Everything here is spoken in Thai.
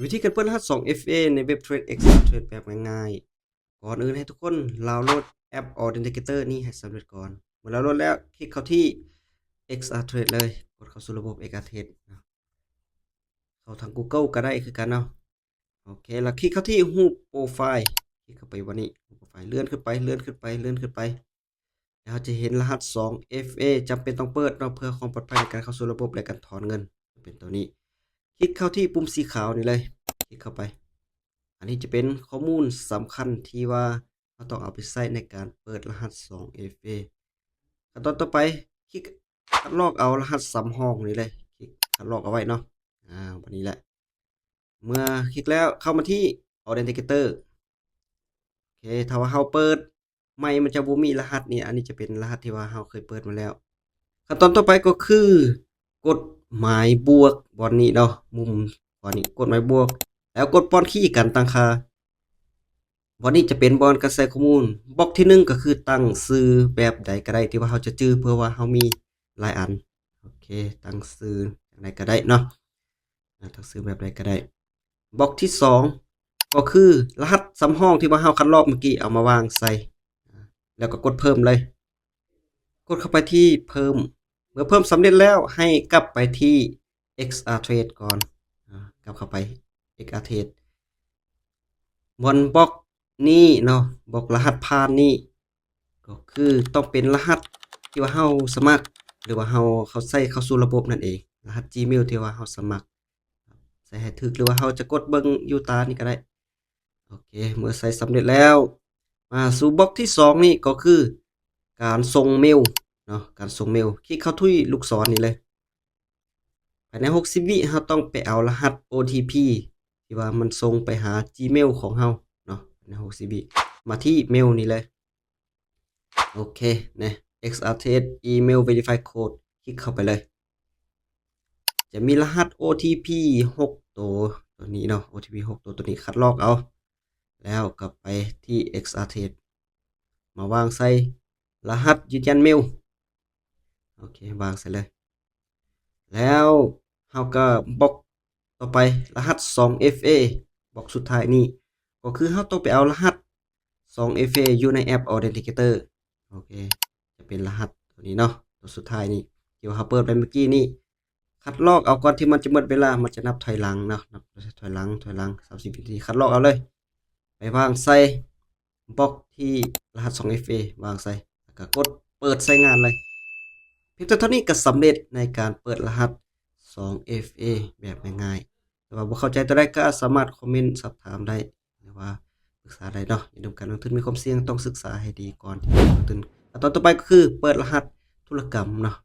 วิธีการเปิดรหัส 2FA ในเว็บ TradeX Trade แบบง่ายๆก่อนอื่นให้ทุกคนดาวน์โหลดแอป Authenticator นี้ให้สำเร็จก่อนเมื่อดาวน์โหลดแล้วคลิกเข้าที่ XRTrade เลยกดเข้าสู่ระบบ XRTrade เข้าทาง Google ก็ได้คือกันเนาะโอเคแล้วคลิกเข้าที่รูปโปรไฟล์คลิกเข้าไปวันนี้รูปโปรไฟล์เลื่อนขึ้นไปแล้วจะเห็นรหัส 2FA จำเป็นต้องเปิดเนาะเพื่อความปลอดภัยในการเข้าสู่ระบบและการถอนเงินเป็นตัวนี้คลิกเข้าที่ปุ่มสีขาวนี่เลยคลิกเข้าไปอันนี้จะเป็นข้อมูลสำคัญที่ว่าเราต้องเอาไปใช้ในการเปิดรหัส 2FA ขั้นตอนต่อไปคลิกคัดลอกเอารหัสสำรองนี่เลยคลิกคัดลอกเอาไว้เนาะวันนี้แหละเมื่อคลิกแล้วเข้ามาที่ Authenticator โอเคถ้าว่าเราเปิดไม่มันจะบ่มีรหัสนี่อันนี้จะเป็นรหัสที่ว่าเราเคยเปิดมาแล้วขั้นตอนต่อไปก็คือกดหมายบวกบอนนี้เนาะมุมบอนนี้กดหมายบวกแล้วกดป้อนคีย์การตั้งค่าบอนนี้จะเป็นบอนการใส่ข้อมูลบล็อกที่1ก็คือตั้งชื่อแบบใดก็ได้ที่ว่าเราจะจื้อเพื่อว่าเรามีหลายอันโอเคตั้งชื่ออย่างใดก็ได้เนาะตั้งชื่อแบบใดก็ได้บล็อกที่2ก็คือรหัสสำรองที่ว่าเราคัดลอกเมื่อกี้เอามาวางใส่แล้วก็กดเพิ่มเลยกดเข้าไปที่เพิ่มเมื่อเพิ่มสำเร็จแล้วให้กลับไปที่ XRTrade ก่อนกลับเข้าไป XRTrade บนบล็อกนี้เนาะบล็อกรหัสผ่านนี้ก็คือต้องเป็นรหัสที่ว่าเราสมัครหรือว่าเขาใส่เข้าสู่ระบบนั่นเองรหัส Gmail ที่ว่าเราสมัครใส่ให้ถูกหรือว่าเราจะกดเบิ่งอยู่ตานี่ก็ได้โอเคเมื่อใส่สำเร็จแล้วมาสู่บล็อกที่2นี่ก็คือการส่งเมลเนาะการส่งเมลคลิกเข้าที่ลูกศรนี่เลยภายใน60วิเราต้องไปเอารหัส OTP ที่ว่ามันส่งไปหา Gmail ของเราเนาะใน60วิมาที่เมลนี่เลยโอเคนะ XRTrade Email Verify Code คลิกเข้าไปเลยจะมีรหัส OTP 6ตัวนี้เนาะ OTP 6ตัวนี้คัดลอกเอาแล้วกลับไปที่ XRTrade มาวางใส่รหัสยืนยันเมลโอเควางใส่เลยแล้วเราก็บล็อกต่อไปรหัส 2FA บล็อกสุดท้ายนี้ก็คือเราต้องไปเอารหัส 2FA อยู่ในแอป Authenticator โอเคจะเป็นรหัสตัวนี้เนาะตัวสุดท้ายนี้ที่ว่าเราเปิดไปเมื่อกี้นี้คัดลอกเอาก่อนที่มันจะหมดเวลามันจะนับถอยหลังเนาะนับถอยหลัง30วินาทีคัดลอกเอาเลยไปวางใส่บล็อกที่รหัส 2FA วางใส่แล้วก็กดเปิดใช้งานเลยเพียงเท่านี้ก็สำเร็จในการเปิดรหัส 2FA แบบง่ายๆแต่ว่าบ่เข้าใจตัวใดก็สามารถคอมเมนต์สอบถามได้หรือว่าปรึกษาได้เนาะอย่าลืมการลงทุนมีความเสี่ยงต้องศึกษาให้ดีก่อนที่จะลงทุนขั้นตอนต่อไปก็คือเปิดรหัสธุรกรรมเนาะ